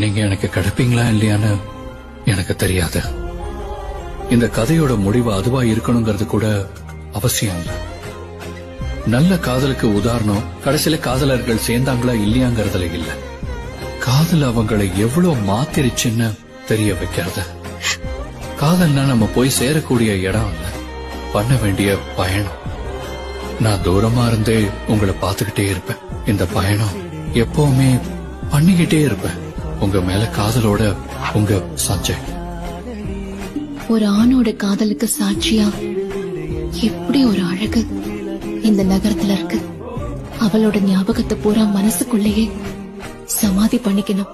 நீங்க எனக்கு கிடைப்பீங்களா இல்லையான்னு எனக்கு தெரியாது. இந்த கதையோட முடிவு அதுவா இருக்கணுங்கிறது கூட அவசியம் இல்லை. நல்ல காதலுக்கு உதாரணம் கடைசியில காதலர்கள் சேர்ந்தாங்களா இல்லையாங்கிறதுல இல்ல, காதல் அவங்களை எவ்வளவு மாத்திருச்சுன்னு தெரிய வைக்கிறது. காதல்னா நம்ம போய் சேரக்கூடிய இடம் இல்ல, பண்ண வேண்டிய பயணம். நான் தூரமா இருந்தே உங்களை பார்த்துக்கிட்டே இருப்பேன். இந்த பயணம் எப்பவுமே பண்ணிக்கிட்டே இருப்பேன். உங்க மேல காதலோட உங்க சஞ்சய். ஒரு ஆணோட காதலுக்கு சாட்சியா எப்படி ஒரு அழகு இந்த நகரத்துல இருக்கு. அவளோட ஞாபகத்தை பூரா மனசுக்குள்ளேயே சமாதி பண்ணிக்கணும்.